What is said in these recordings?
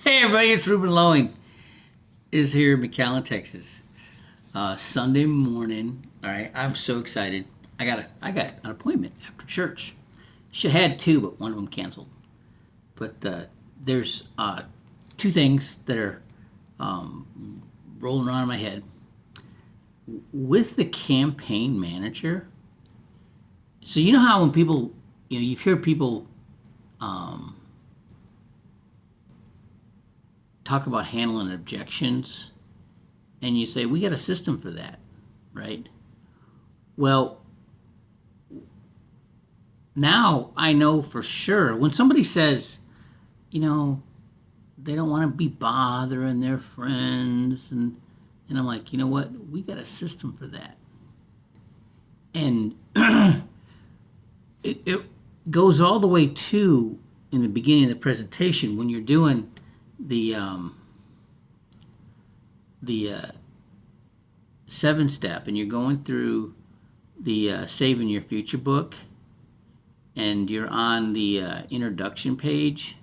Hey everybody, it's Ruben Loewen. Is here in McAllen, Texas. Sunday morning. All right, I'm so excited. I got an appointment after church. Should have had two, but one of them canceled. But there's two things that are rolling around in my head with the campaign manager. So you know how when people, you've heard people talk about handling objections, and you say we got a system for that, right? Well, now I know for sure when somebody says, you know, they don't want to be bothering their friends, and I'm like, you know what? We got a system for that, and it goes all the way to in the beginning of the presentation when you're doing the um, the 7 step and you're going through the Saving Your Future book and you're on the introduction page.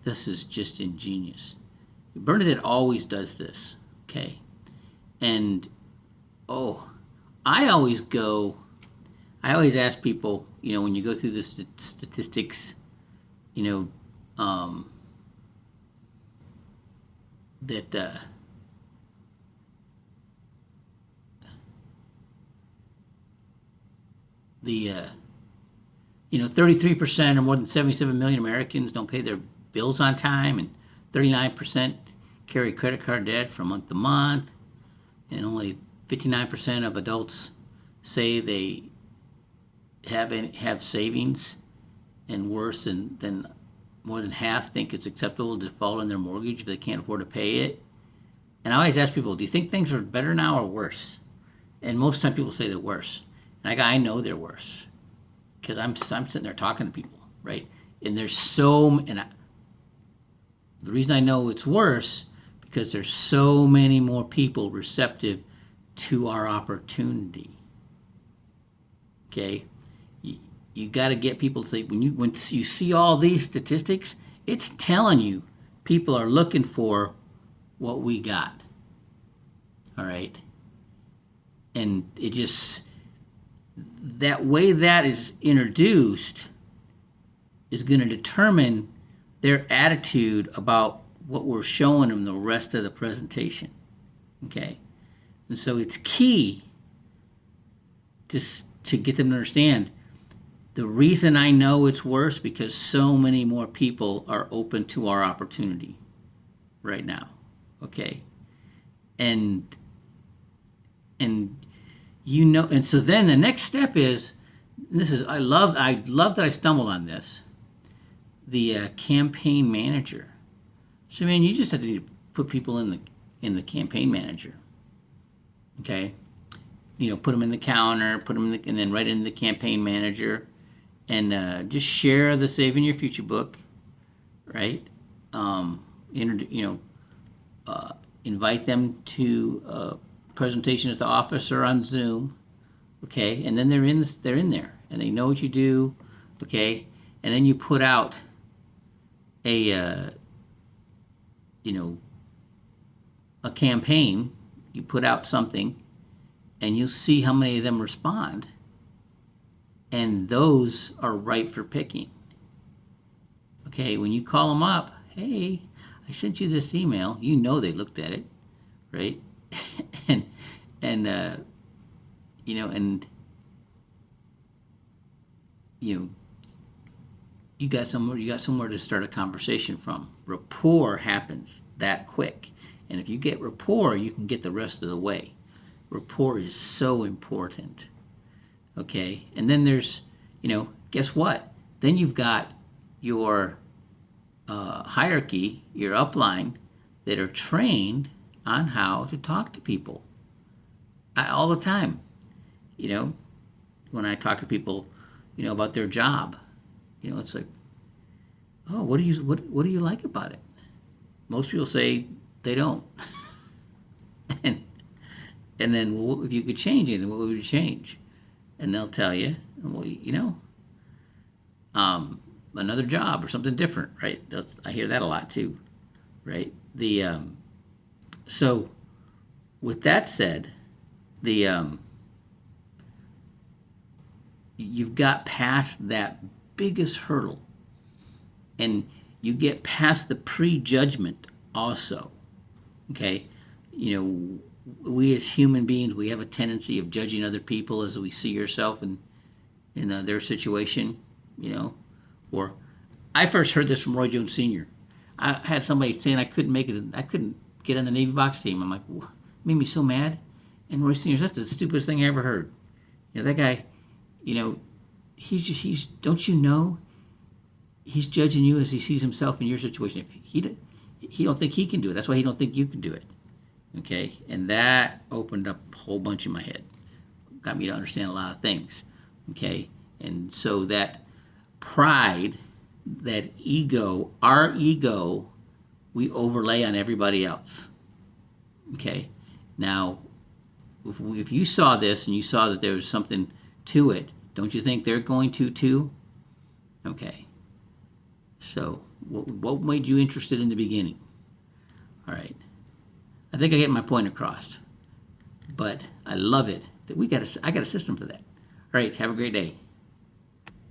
This is just ingenious. Bernadette always does this, okay? And oh, I always go, I always ask people, when you go through the statistics, you know, that the 33% or more than 77 million Americans don't pay their bills on time, and 39% carry credit card debt from month to month, and only 59% of adults say they have savings, and worse than more than half think it's acceptable to default on their mortgage if they can't afford to pay it. And I always ask people, do you think things are better now or worse? And most time people say they're worse. And I know they're worse because I'm sitting there talking to people, right? And there's the reason I know it's worse because there's so many more people receptive to our opportunity. Okay, you got to get people to say when you see all these statistics, it's telling you people are looking for what we got. All right, and it just that way that is introduced is going to determine their attitude about what we're showing them the rest of the presentation. Okay, and so it's key to get them to understand the reason I know it's worse because so many more people are open to our opportunity right now. Okay, and and and so then the next step is this is I love that I stumbled on this, the campaign manager. So man, you just have to put people in the campaign manager. Okay, put them in the counter, put them and then right into the campaign manager, and just share the Saving Your Future book, right? Inter, you know, Invite them to a presentation at the office or on Zoom, okay? And then they're in there, and they know what you do, okay? And then you put out a a campaign. You put out something, and you'll see how many of them respond, and those are ripe for picking. Okay, when you call them up, hey, I sent you this email. You know they looked at it, right? and and and you know you got somewhere to start a conversation from. Rapport happens that quick, and if you get rapport, you can get the rest of the way. Rapport is so important. Okay, and then there's guess what? Then you've got your hierarchy, your upline, that are trained on how to talk to people all the time. You know, when I talk to people, about their job, it's like, oh, what do you like about it? Most people say they don't, and then well, if you could change it, what would you change? And they'll tell you, well, another job or something different, right? I hear that a lot too. right? So with that said, the you've got past that biggest hurdle, and you get past the prejudgment also. Okay, you know, we as human beings, we have a tendency of judging other people as we see ourselves in their situation. You know, or I first heard this from Roy Jones Sr. I had somebody saying I couldn't make it. I couldn't get on the Navy box team. I'm like, it made me so mad. And Roy Sr. That's the stupidest thing I ever heard. You know, that guy. You know, he's. Don't you know? He's judging you as he sees himself in your situation. If he don't think he can do it. That's why he don't think you can do it. Okay, and that opened up a whole bunch in my head. Got me to understand a lot of things. Okay, and so that pride, that ego, our ego, we overlay on everybody else. Okay, now if you saw this and you saw that there was something to it, don't you think they're going to too? Okay, so what made you interested in the beginning? All right, I think I get my point across, but I love it that I got a system for that. All right, have a great day.